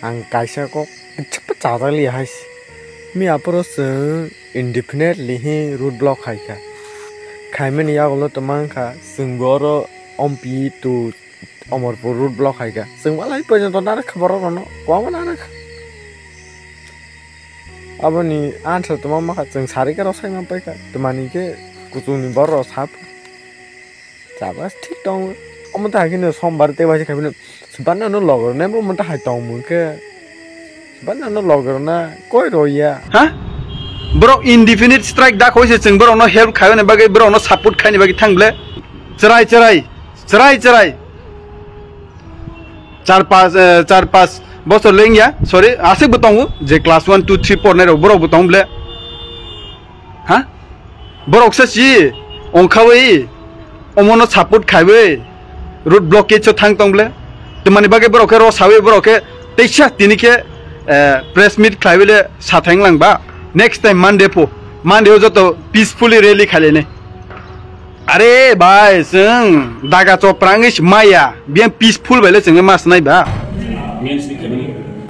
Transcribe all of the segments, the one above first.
Ang kaisa kok cepat cadali hais. Mi apro seng indefinitely hi root block hai ka. Khaimen ya golo tamang ka seng boro ompi tu omor por root block hai ka. Seng walai pojento nara khabar rono. Kwa mana ka. Abani answer tamang maka seng sari ka rosai mampai ka. Temani ke kutung ni boro sap. Sabas ठीक dong. Ông ta cái nó xong bảo tê bao cái nó bắn nó logger nè ông ta hay tông muốn cái bắn nó logger na coi rồi ya ha bro indefinite strike da khoi se cheng bro no help khayo ne bagai bro no support khai ne bagi thangle charai चार पाँच बছর लेंगे या sorry आसे बताऊं जे class 1 2 3 4 ने बरो बताऊं बले हां बरो से ओंखावई ओमनो सपोर्ट खाइबे route blockage cho thang tong ble to mani bage bro ke ro sawe bro ke teisha tini ke press meet khlaibele sathang lang ba next time monday joto peacefully rally khale ne are bhai sung daga choprangish maya bien peaceful bele sung mas nai ba means ni kami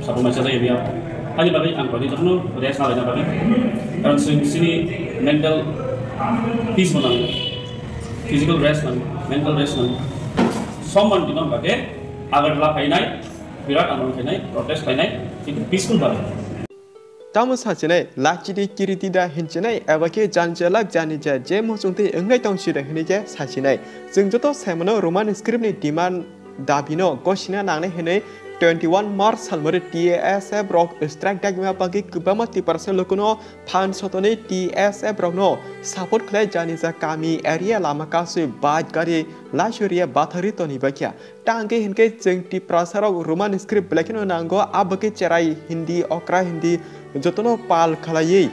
sapu macam saya dia hanya bagi ang bagi takno rest na lena bagi karon sini mental peace menang physical rest nang mental rest nang someone di nama bagi agar lah kainai virat anon kainai protest kainai itu peaceful banget. Tamu sahaja lachidi kiriti dah hincenai awake janjalak janija je mosungti engai tong sudah hinije sahaja jeung joto semono roman script ni demand dabino gosina nangne hene 21 March salmari TSF rock strike dagma bagi kubama 30% lokono phan sotone TSF rock no support khlai janija kami area lama kasu baj gari lashuria bathari toni bakya tangke hinke jeung ti prasarok roman script blakino nango abake cherai hindi okra hindi jotono pal khalai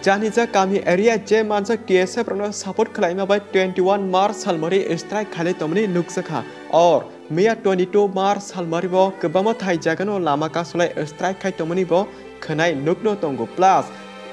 janija kami area je mansa TSF rock no support khlai ma by 21 March salmari strike khalai tomni nuksakha और Mia 22 March salmari bo kebama thai jagano lama kasulai strike khai tomani bo khanai nukno tongo plus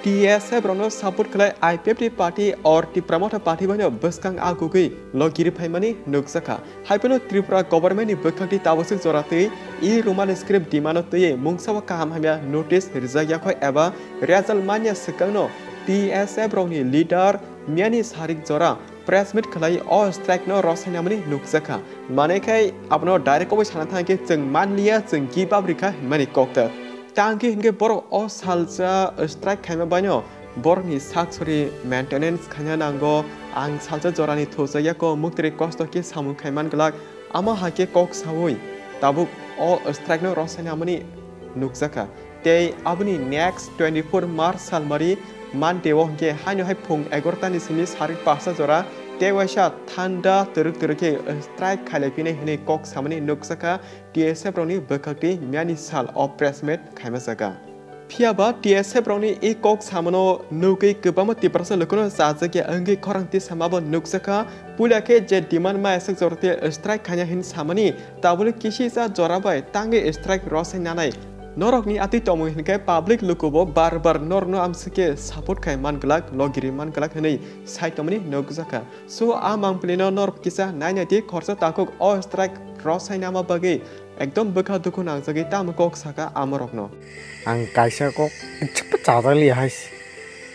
TSF rono support khlai IPFT party और ti promoter party bano baskang agugui logiri phaimani nuksakha haipeno Tripura government ni bakhakti tabosik jorate I roman script dimano toye mungsawa kaham hamya notice rizagya khoi eba rezal manya sekangno TSF roni leader miani sarik jora press meet khlai all strike no rosainamani nuksakha manekai apno direct ko sana thangke jeng manlia jeng give up rikha mani kokta tangke hinge bor all salsa strike khaima banyo bor ni saksori maintenance khanya nango ang salsa jorani thosaya ko muktri kosto ke samu khaiman glak ama hake kok sawoi tabuk all strike no rosainamani nuksakha te abni next 24 March salmari man dewo ke hanyo hai phung egortani sini sarik pasa jora tewasha thanda teruk ke strike khalepine hine kok samani nuksaka TSF roni bakhakti miani sal of pressmate khaimasaka phiaba TSF roni e kok samano nukai kebama 30% lokono sajake angi khorangti samabo nuksaka pulake je demand ma esak jorte strike khanya hin samani tabule kisi sa jorabai tange strike rosai nanai Norok ni ati tomo hinkai public lukubo bar norno amsike support kai man galak logiri man galak hene sai tomani nogzaka so amang pleno norp kisa nanya ti khorsa takok all strike rosai nama bagi ekdom bekha dukun angjagi tamkok saka amorokno ang kaisa kok cepat cadali hais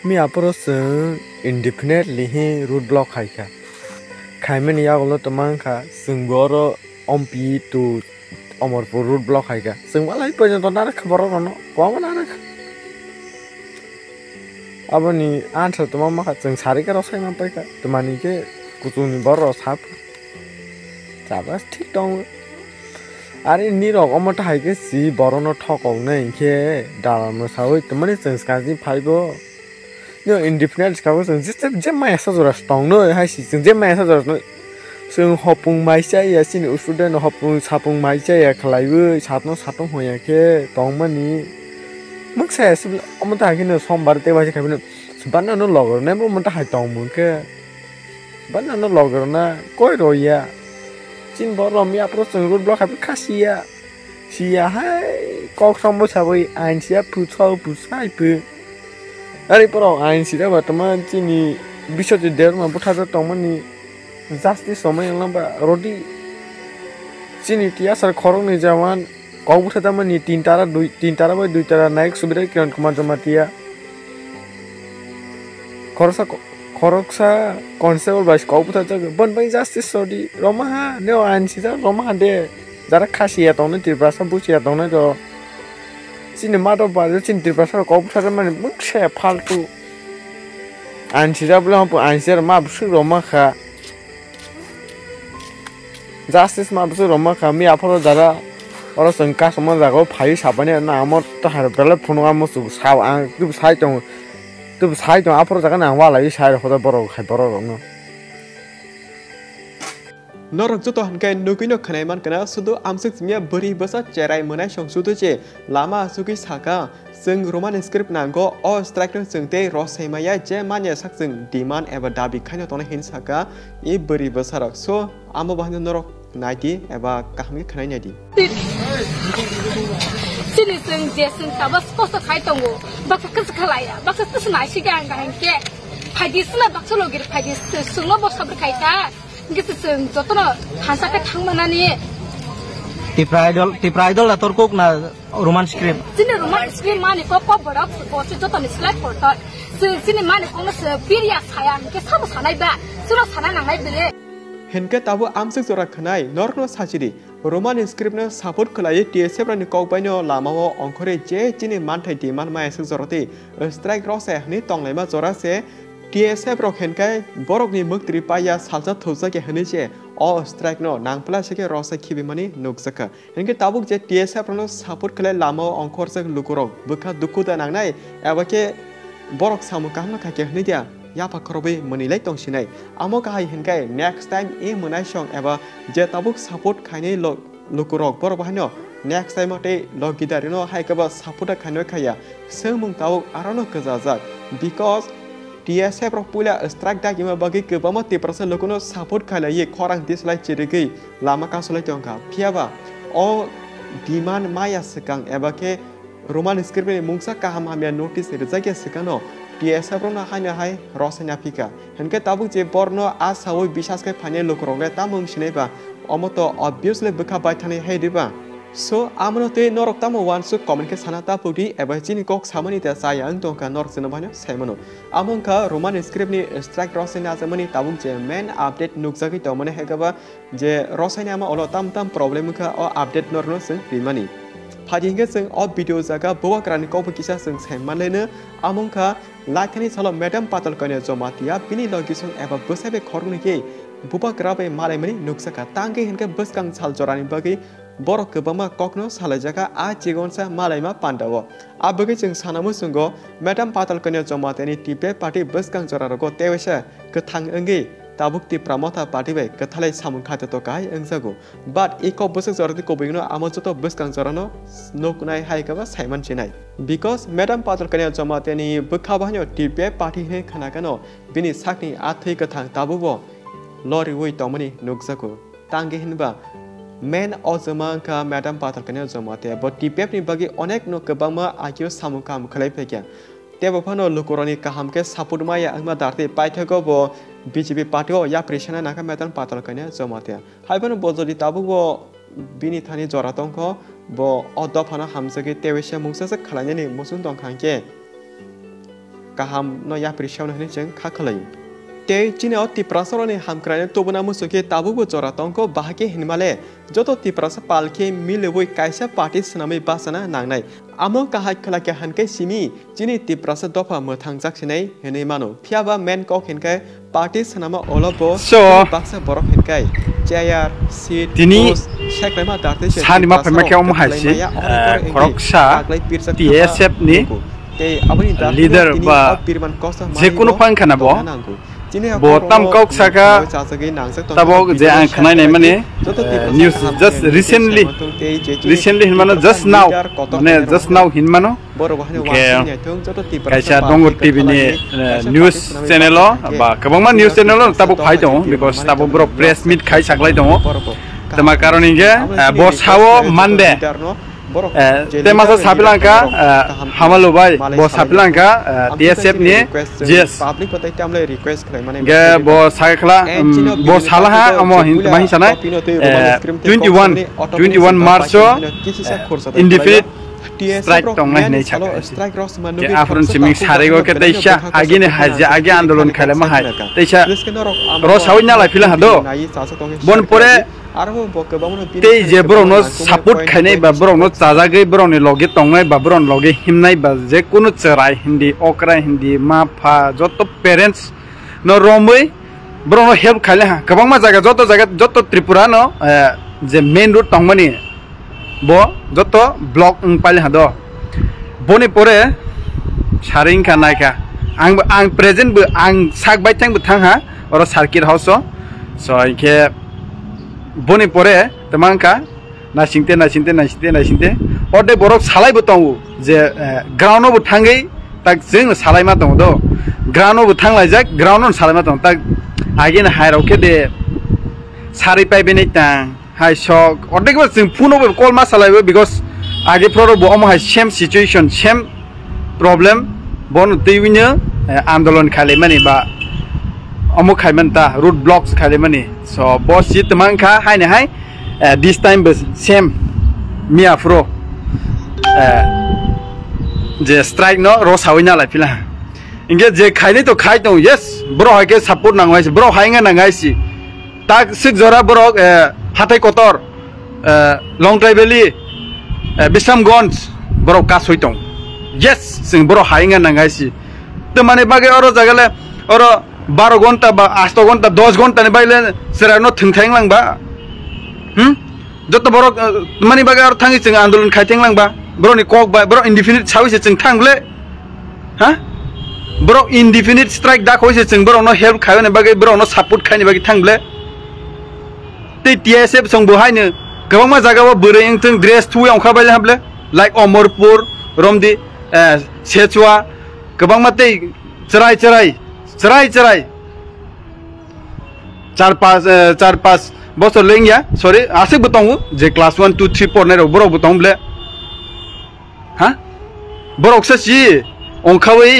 mi apro seng indefinitely hi root block hai ka khaimen ya golo tamang ka seng boro ompi tu omor por root block hai ka seng walai pojento nara khabar rono kwa mana ka abani answer tamang maka seng sari ka rosai mampai ka temani ke kutung ni boro sap sabas ठीक dong are ni rok omota hai ke si boro no thokong nei ke dalam sawai temani seng skaji phaibo no indefinite ka seng je mai sa jora stong no hai si seng je mai sa jora seng hopung mai chai ya sin student hopung sapung mai chai ya khlaibu satno satong hoya ke tongmani muksa sib omota ke no sombar te ba ke bana no logger ne omota hai tongmun ke bana no logger na koi ro ya chin boro mi apro seng root block hai khasia sia hai kok sombo sabai ain sia pu chau pu sai pu ari poro ain sia ba taman chini bishoje derma butha tongmani justice সময় লম্বা রোডি চিনি টিয়া সার খরং নি জামান kau buta tama ni tintara boy 2 tara naik subira kiran kumar jamatia koroksa konsep bas kau buta jaga bon bang justice sodi romaha neo ansida romaha de jara khasi ya tong tir prasa buchi ya tong do cinema do ba cin tir prasa kau buta tama ni mukse faltu ansida bla po ansir ma busu romaha justice ma busu romaha mi aporo jara orang sengkak semua jago payah siapanya na amor tahar bela punungan musuh saw ang tu sai tong apa jaga nang wala i sai hoda borok khai borok no norok joto hankai nukino khanaiman kana sudu amsik mia bari basa cerai menai song sudu che lama suki saka seng roman script nango o strike no sengte rosaimaya je manya sak seng demand eba dabi khaino tona hin saka e bari basa rak so amo bahna norok naiti eba kahmi khanai naiti sini seng je seng tabas poso khai tongo baksa kas khalaya baksa tsna shiga ngang ke phadi sna baksa logir phadi sunglo baksa ber khaita ngis seng jotno hansa ka thangmanani tipra idol ator kok na roman script sini roman script mani ko borak poso jotno slide porta sini mani ko na period saya ke sab sanai ba suno sana nangai bele henke tabu amsik jora khanai norno sajiri roman script no support khalai tsf rani kok baino lamao onkore je chini manthai demand ma esik jorate strike rose ni tonglai ma jora se tsf ro henkai borok ni muktri paya salsa thosa ke hani che o strike no nangpla se ke rose khibi mani nuksaka henke tabuk je tsf no support khalai lamao onkor se lukurok bukha dukku da nangnai abake borok samu kahma ka ke hani dia ya pakrobe menilai tong sinai amo kahai henkai next time e menai song eba je tabuk support khaine lukurok bor bahno next time ate logidarino hai kaba support khaino khaya semung tabuk arano kazazak because tsf ro pula strike da gima bagi ke bama 30% lokono support khala ye khorang dislike chirigi lama ka solai tongka phiaba o demand maya sekang eba ke roman script ni mungsa kaham hamia notice rezake sekano tsf ro na haina hai rosanya pika henke tabu je borno asawoi bisas ke phane lokroge tamung sineba omoto obviously bukha bai thani hai diba so amnote norok tamo wan su comment ke sanata pudi eba chini kok samani ta sayang tongka norok sina bhano saimano amonka roman script ni strike rosanya zamani tabu je main update nukjagi tomane hegaba je rosanya ma olo tam problem ka o update norno sing rimani phadi hingga sing o video jaga bawa krani ko kisa sing saimanlene amonka लाइथानि सालो madam पातल कने जमातिया बिनि लगिसं एबा बसाबे खरनि के बुबा ग्राबे मालायमनि नुक्सका तांगे हिनके बसकां साल जरानि बगै बर गोबामा ककनो सालायजाका आ जिगनसा मालायमा पान्दावो आ बगै जों सानामु संगो मैडम पातल कने जमातिनि टिपे पार्टी बसकां जरारगो तेवेसा गोथां अंगे ताबुकति प्रमोथा पार्टी बे गथालै सामुं खाते तो गाय अंगजागो बाट इको बसक जरति कोबिनो आमजतो बसकां जरानो नोकनाय हायकाबा साइमन चिनाय because madam patal kanya jamate ni bukhabahno tipe party he khanakano bini sakni athai kathang tabubo lori woi tomani nuksako tange hinba main ozamang ka madam patal kanya jamate but tipe ni bagi onek no kabama akyo samukam khalai pekya tebo phano lukoroni kaham ke sapurma ya angma darte paithako bo bjp party o ya pressana naka madam patal kanya jamate haibano bojodi tabubo bini thani joratongko bo odofana hamsage tewesha mungsa khalani musun tongkhangke kaham no ya prishawna hne jeng khakhalai te chine oti prasarone hamkrane tobuna musuke tabugo joratongko bahake hinmale joto ti prasa palke milewoi kaisa party snamai basana nangnai amo kahai khalake hanke simi chini ti prasa dofa mothang jaksinai hene mano phiaba men kok henkai party snama olobo so baksa borok henkai chair seat tini seklema darte sani ma phema ke om haisi koroksa tsf ni leader ba je kono pangkhana bo bo tam kok saka tabo je ang khanai nai mane news just recently hinmano just now hinmano kaisa dongur tv ni news channel ba kabangma news channel tabo phai dong because tabo bro press meet khai saklai dong tama karoni ge bo sawo mande te masa sapilangka hamalubai bo sapilangka TSF ni yes ge bo sakla bo salaha amo mahi sana 21 March indefinite strike tongnai nei chaka je afron siming sarego ke teisha agi ne haja agi andolon khalema hai teisha ro sawina la phila hado bon pore te je brono support khainai ba brono chajagai broni loge tongnai ba bron loge himnai ba je kunu cherai hindi okra hindi ma pha joto parents no romoi brono help khale ha kabang ma jaga joto Tripura no je main road tongmani bo joto block pale hado boni pore saring ka naika ang present bu ang sak bai thang bu thang ha oro circuit house so ke boni pore tamangka nasingte ode borok salai bu tongu je ground bu thangai tak jing salai ma tong do ground bu thanglai jak ground on salai ma tong tak again hai roke de sari pai beni tang hai shock odek ba jing phone over call ma salai because age pro bo am hai same situation same problem bon tewine andolon khale mani ba amu khaiman ta road blocks khale mani so boss sit mangkha hai ne hai this time bus same mi afro je strike no ro sawina la pila inge je khaini to khai to yes bro ha ke support nangai si bro hainga nangai si tak sik jora bro hatai kotor long tribally bisamgons bro ka soitong yes sing bro hainga nangai si to mane bage oro jagale oro 12 ঘন্টা বা 8 ঘন্টা 10 ঘন্টা ne baile serano thingthang lang ba joto bro mani baga ar thangi ching andolon khaiteng lang ba bro ni kok ba bro indefinite chawi se ching thangle ha bro indefinite strike da khoi se ching bro no help khayo ne baga bro no support khai ne bagi thangle te TSF song bo hai ne gabang ma jaga ba bure ing tung dress thu yang kha baile hable like Omorpur Romdi Sechua gabang ma te charai 4-5 বছর লেঙ্গিয়া sorry আসে বতং যে class 1 2 3 4 নে বড় বতং বলে হ্যাঁ বড় oxy অংখাওই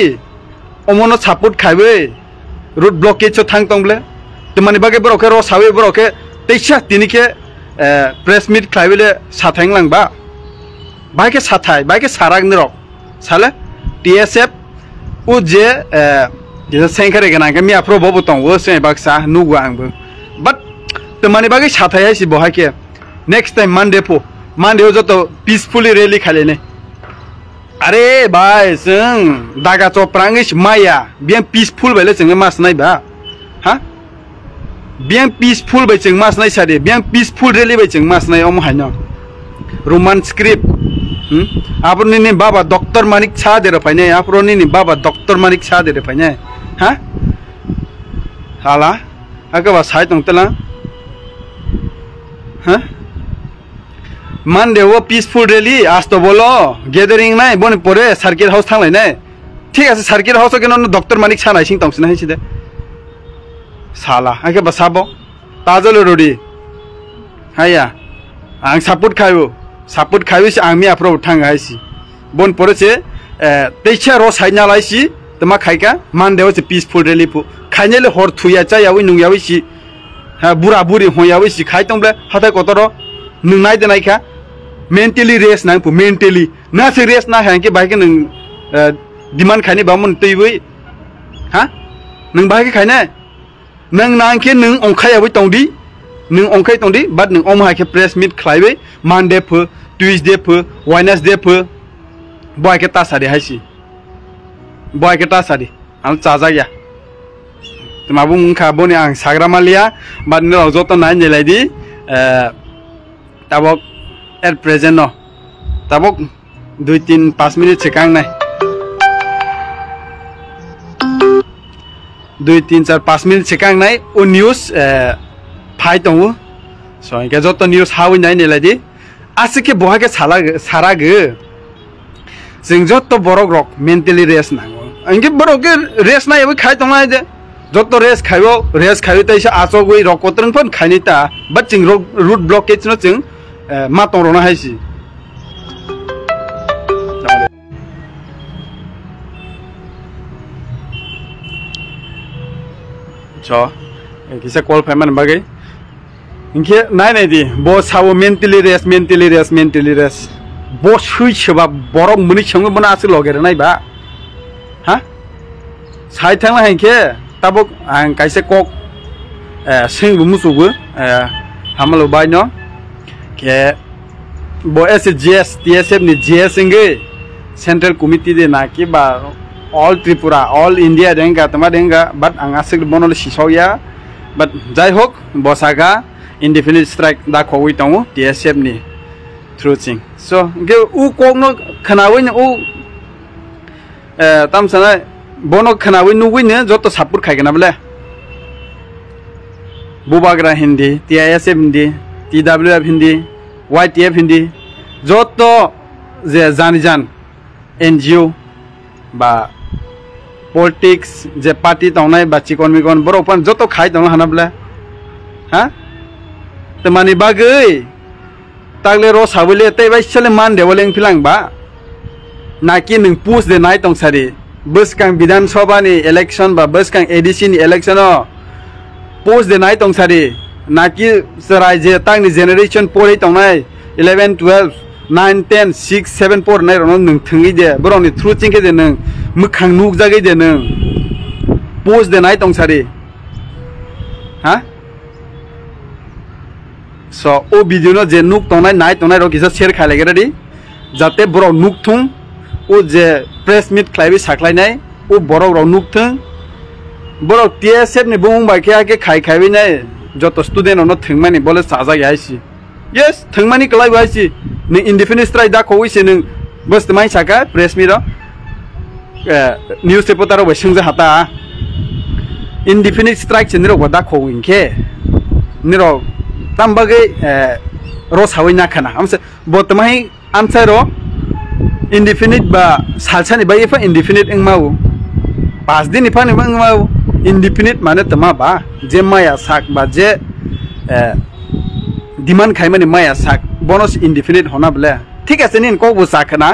অমন support খাইবে রুট ব্লকেজ থাং তং বলে তো মানে বাগে বড়কে র সাবে বড়কে তেইছা তিনিকে প্রেস মিট খাইবেলে সাথাং লাংবা বাইকে সাথাই বাইকে সারাগ নিরক সালে TSF ও যে je sengkare gana ke mi apro bobo tong wo se baksa nugu angbu but to mani bagi sathai si boha ke next time Monday ho joto peacefully rally khale ne are bhai sing daga choprangish maya bien peaceful bele sing mas nai ba ha bien peaceful bai sing mas nai sade bien peaceful rally bai sing mas nai om haino roman script aproni ni baba Dr. Manik cha de ra paine aproni ni baba Dr. Manik cha de ra paine ha hala aga ba sai tong tala ha Monday wo peaceful rally asto bolo gathering nai boni pore circuit house thanglai nai thik ase circuit house ke no Dr. Manik cha nai sing tong sina hi side sala aga ba sabo tajalo rodi haya ang support khayu si ang mi apro thang ai si bon pore che teicha ro sai na lai si tama khaika Monday was a peaceful rally pu khainele hor thuya cha yawi nung yawi si ha bura buri ho yawi si khai tong ble hata kotoro nung nai de nai kha mentally rest nang pu mentally na se rest na hang ke bai ke nung demand khaini ba mun tei wi ha nung bai ke khaina nang nang ke nung ong khai yawi tong di nung ong khai tong di but nung om ha ke press meet khlai wi Monday pu Tuesday pu Wednesday pu boy ke ta sari hai si boy ke ta sari ang chaja ya tamabu mungkha boni ang sagramalia but no joto nai nelai di tabok at present no tabok 2-3-5 minute sekang nai 2-3-4-5 minute sekang nai o news phai tongu so ke joto news hawi nai nelai di asike boha ke sara ge जों जत borok rok mentally rest nango ange borok ke rest na ebi khai tongnai de Jat rest khayo taisa achogoi rok kotrang phon khaini ta but जों root blockage no जों ma tong rona haisi so kisa call payment bagai inke nai di bo sawo mentally rest bo shui chba borok muni chongo bana asu logere nai ba ha sai thangla hanke tabok ang kaise kok sing bu musugo hamalo bai no ke bo SGS TSF ni GS nge central committee de na ki ba all Tripura all India denga tama denga but ang asik bonol sisoya but jai hok bosaga indefinite strike da khoi tongo TSF ni through thing so ge u kok no khanawi u tam sana bono khanawi nu win joto support khai gana bole bubagra hindi TISF hindi TWF hindi YTF hindi joto je janijan NGO ba politics je party tongnai ba chikon mikon boro pan joto khai tong hana bole ha temani bagai tagle ro sabule te bai chale man devoleng philang ba naki ning push de nai tong sari bus kang bidan sabha ni election ba bus kang ADC ni election o push de nai tong sari naki sarai je tang ni generation pori tong nai 11 12 9 10 6 7 4 nai ron nung thungi de borong ni through chingke de nung mukhang nuk jagai de nung push de nai tong sari ha so o video no je nuk tongnai ro kisa share khai lagera di jate borok nuk thung o je press meet khlaibi saklai nai o borok ro nuk thung borok TSF ni bung ba ke khai bi nai joto student no thungmani bole saja yaisi yes thungmani klai yaisi ni indefinite strike da khoi se ning bus mai saka press meet ro newspaper ro besingja hata indefinite strike chenro goda khowin ke niro tambagai ros hawi na khana amse botmai amsa ro indefinite ba salsani ba ifa indefinite engmau 5 din ifa ni engmau indefinite mane tama ba je maya sak ba je demand khaimani maya sak bonus indefinite hona bole ঠিক আছে নিন কো বুসা খানা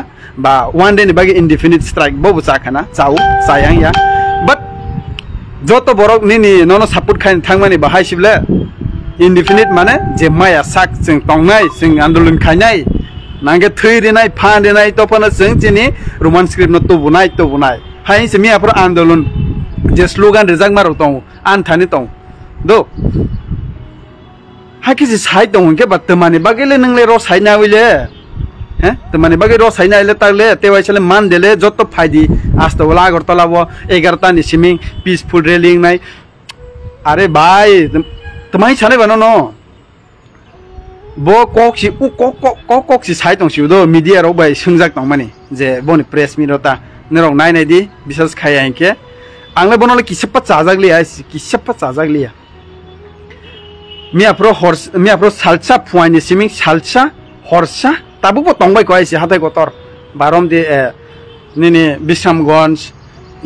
বা one day নি বাগে indefinite strike বো বুসা খানা চাও সায়াং ya but যত বড় নিনি ননো সাপোর্ট খাই থাংমানি বাহাই সিবলে indefinite মানে যে মায়া সাক जों টংনাই जों आंदोलन खायनाय नांगे थै देनाय फान देनाय तपना जों जिनि रोमान स्क्रिप्ट न तबुनाय हाय से मियाफोर आंदोलन जे स्लोगान रेजाक मारो दं आन थानि दं दो हाकि जे साइ दं के बात माने बागेले नंगले र साइना विले हे तमाने बागे र साइना इले ताले तेवाइसले मान देले जत फाइदि आस्तवला अगरतलाबो 11 ता नि सिमिं पीसफुल रेलिंग नाय अरे भाई तमाइ साने बनो न बो कोक्सि उ कोक्सि साइ दं सिउदो मीडिया रो बाय संजाक दं माने जे बनि प्रेस मिरता नरौ नायनाय दि बिसास खाया इनके आंले बनले किसेपा चाजागलिया मियाफ्रो सालसा फुआनि सिमिं सालसा हरसा ताबुबो तंबाय कयसि हाथाय गतर बारम दे निनि बिसामगंज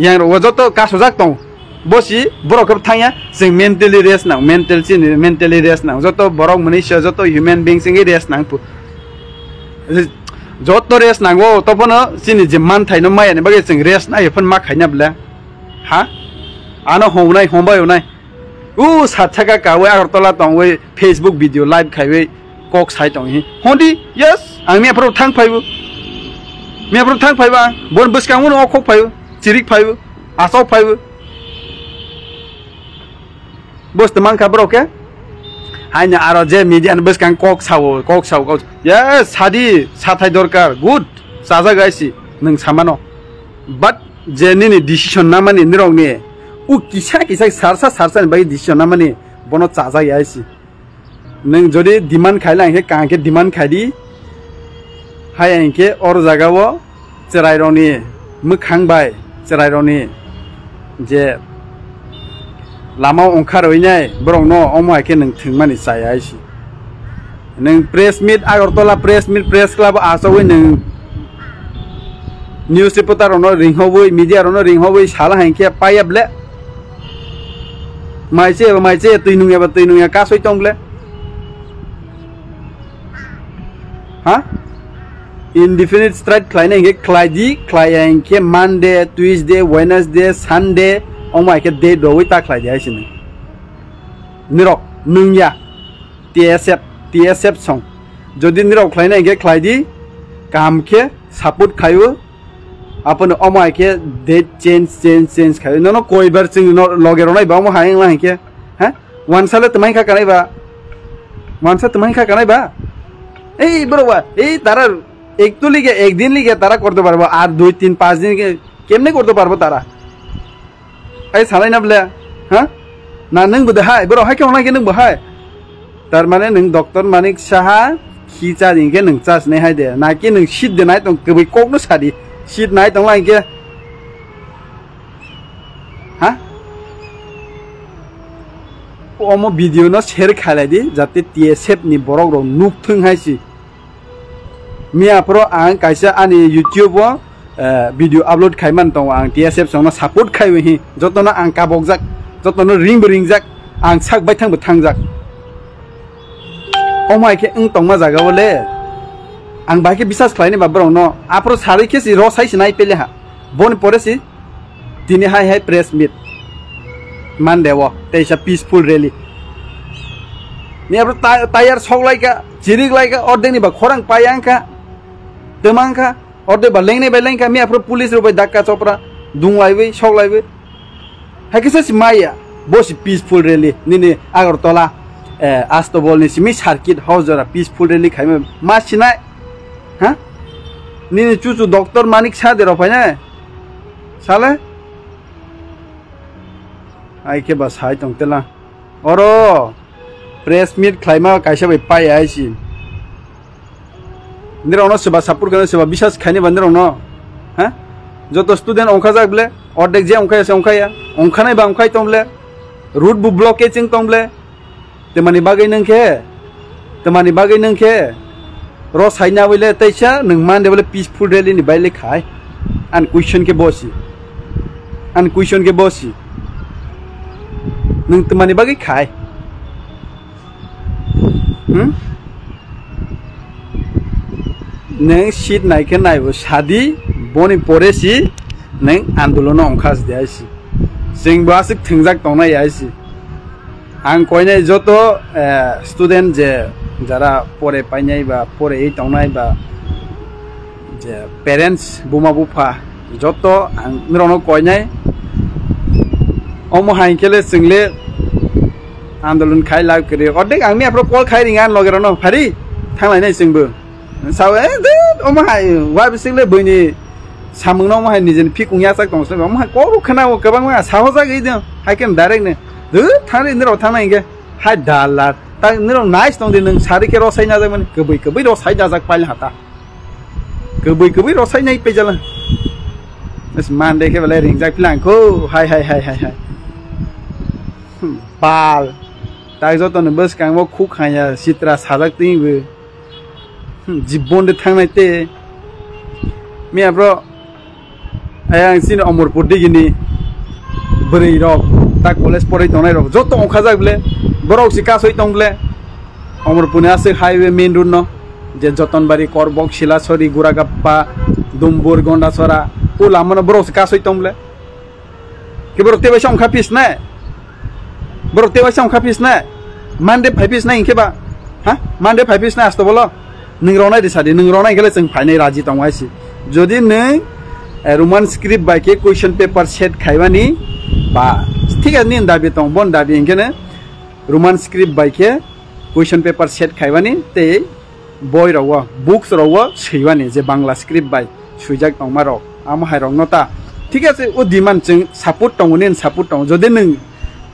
यां वजतो कासोजाक दं बसि बरकब थाया जों मेन्टली रेस्ट नां मेन्टली रेस्ट नां जतो बरक मनिस जतो ह्युमेन बीइंग सिंगि रेस्ट नां जतो रेस्ट नांगो तपनो सिनि जे मान थायनो मायानि बागे जों रेस्ट नाय फन मा खायना बले हा आनो हमनाय हमबाय नाय उ साथाका कावे आगरतला दंवे फेसबुक भिडियो लाइभ खायवे कक साइ दं हि होंदि यस आं मियाफ्रो थां फायबा बन बसकांगो न अखक फायबो चिरिक फायबो आसाव फायबो बस तमान खबर ओके आइना आरो जे मिडियान बसकां कक साव यस सादि साथाय दरकार गुड साजा गायसि नों सामानो बाट जे निनि डिसिजन ना माने निरंनि उ किसा सारसा बाय डिसिजन ना माने बनो चाजा यायसि नों जदि डिमान्ड खायला आंके कांके डिमान्ड खायदि हाय आंके और जागावो चरायरनि मोखांबाय चरायरनि जे लामाव ओंखारहैनाय बरंनो अमायके नों थोंमानि जायायसि नों प्रेस मिट आगरतला प्रेस क्लब आसावै नों न्यूज रिपोर्टर नो रिंहवै मीडिया नो रिंहवै साला हांके पायाबले माइचे तैनुया कासै तंबले हा indefinite strike claim के क्लाइंग के मंडे ट्यूसडे वेडनेसडे संडे ओमाय के डे दोइ ता क्लाइ दियासिन nirok nungya TSF song jodi nirok khlai na ge khlai di kam ke support khayo apon omai ke date change khayo no koi bar ching no logero nai ba mo haing la ke ha wan sale tumai kha kanai ba wan sa tumai kha kanai ba ei bro ba ei tara ek to lige ek din lige tara korte parbo ar 2 3 5 din ke kemne korte parbo tara ai salai na bla ha na nang bu hai bro hai kyong na ke nang bu hai tar mane nang doctor manik saha khicha din ke nang chas ne hai de na ke nang shit de nai tong ke bai kok no sadi shit nai tong lai ke ha omo video no share khalai di jate TSF ni borok ro nuk thung hai si mia pro ang kaisa ani YouTube o video upload khaiman tong ang TSF song na support khai hi jotona ang kabok jak jotona ring jak ang sak bai thang jak omai ke ung tong ma jaga bole ang bai ke bisas khlai ni ba bro no apro sari ke si ro sai sinai pele ha bon pore si dini hai press meet man dewo teisa peaceful rally ni apro tayar sok lai ka jirik lai ka ordeng ni ba khorang payang ka temang ka orde ba leng ka mi apro police ro ba dakka chopra dung lai we sok lai we hakisa si maya bosi peaceful rally ni agartala astobol ni simi circuit house jara peaceful rally khaime ma sinai ha ni chu doctor manik sa de ro phaina sale ai ke ba sai tong tela oro press meet khlaima kaisa bai pai ai si nirono seba support kana seba bisas khani bandirono ha joto student onka jak ble ordek je onka se onka ya onka nai ba onkai tomble route bu blockage tomble temani bagai nang ke ro saina wile taisa nang man de bole peaceful rally ni baile khai an question ke bosi nang temani bagai khai nang shit nai ke nai bo shadi boni pore si nang andolon ongkhas de si sing ba sik thingjak tongna ya si ang koinai joto student je jara pore painai ba pore ei tongnai ba je parents buma bufa joto ang nirono koinai omo hainkele single andolon khai la kre odek ang mi apro call khai ringan logero no phari thanglai nai singbo sawe omo hai wa bisingle boini samung no mo hai nijin phikungya sak tongse omo hai ko khana o kabang ma sahosa gei de haiken direct ne thangri niro thangna inge hai dalar ta niro nice tong de nang sari ke ro sai na jak man kebai ro sai na jak pail hata kebai ro sai nai pe jala es man de ke bale ring jak pilang ko hai pal ta jo to ne bus kang mo khuk khaya sitra sajak ting be jibon de thangnai te mi abro ayang sin omorpur digini beri rok ta college pore tonai rok joto onka jak ble borok sika soi tong ble omorpune ase highway main road no je jotonbari korbok silasori guragappa dumbur gondasora o lamano borok sika soi tong ble ke borok te basong khapis na borok te basong khapis na mande phapis na inke ba ha mande phapis na asto bolo ningrona disadi ningrona gele jeng phainai raji tongwaisi jodi neng roman script by ke question paper set khaibani ba ঠিক আছে নিন দাবি তং বন দাবি এখানে Roman script বাইকে question paper set খাইবানি তে বই রাও বুকস রাও সেইবানি যে বাংলা স্ক্রিপ্ট বাই সুইজাক তং মারো আম হাই রং নতা ঠিক আছে ও ডিমান্ড जों সাপোর্ট তং নেন সাপোর্ট তং যদি নং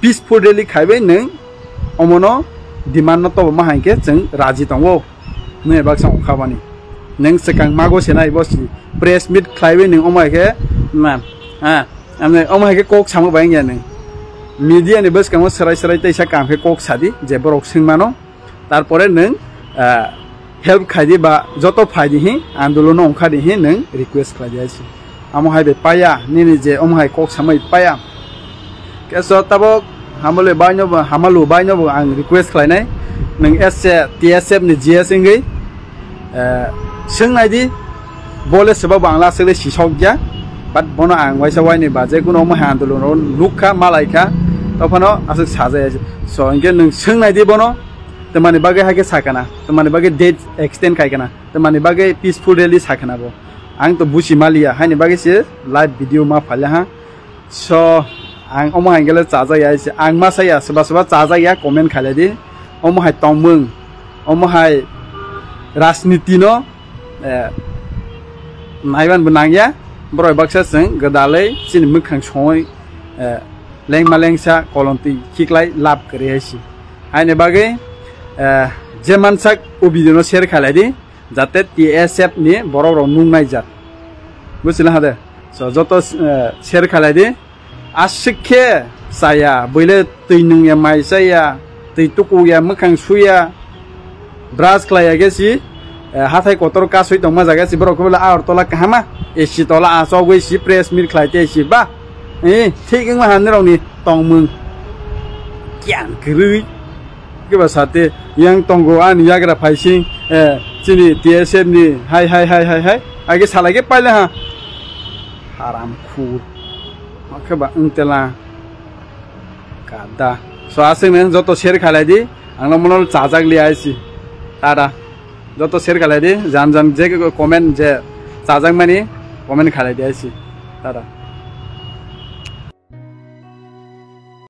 পিসফুল রেলি খাইবাই নং অমনো ডিমান্ড নত মা হাইকে जों রাজি তং নে বাকসাং খাবানি नों सेकां मागो सेनाय बसि प्रेस मिट खाइबाय नों अमायके ना आमने अमायके कोक सामो बायंग नों मीडिया ने बस कामो सराय तैसा कामके कोक सादी जे बरक सिंमानो तारपरे नों हेल्प खाइदि बा जतो फाइदि हि आन्दोलन अंखादि हि नों रिक्वेस्ट खाइदियासि आमहाय बे पाया निनि जे अमाय कोक सामै पाया केसो ताबो हामलु बायनो आं रिक्वेस्ट खालायनाय नों एसए टीएसएफ नि जीएस इंगै सोंनायदि बले सेबा बांला सोले सिसक गया बाट बनो आं वाइसा वाइनि बाजे कुनो म आन्दोलन लुखा मालायखा tofano asuk sajai so inge nung sungnai di bono temani bagai hake sakana temani bagai date extend kai kana temani bagai peaceful rally sakana bo ang to busi malia haini bagai se live video ma phala ha so ang omo hangele chaja ya se ang ma saya soba soba chaja ya comment khale di omo hai tongmung omo hai rajniti no naiban bunangya boroi baksa sing gadalai sin mukhang choi leng malengsa kolonti khiklai lab kare haisi haini bagai jeman sak video no share khalai di jate TSF ni borok rok nungnai jat বুঝছিলা হাদে so joto share khalai di asikhe saya boile tui nung ya mai saya tui tuku ya mukhang suya brush khlai ya gesi hathai kotor ka sui tongma jaga si borok bela aur tola kahama esi tola aso goi si press meet khlai te si ba thik ang ma han rok ni tongmung kyan krui ke ba sate yang tonggo an yagra phaising chini TSF ni hai age salage paile ha haram khur ke ba untela kada so asing men joto share khalai di angna monol chajak li aisi tara joto share khalai di jan je comment je chajak mani comment khalai di aisi tara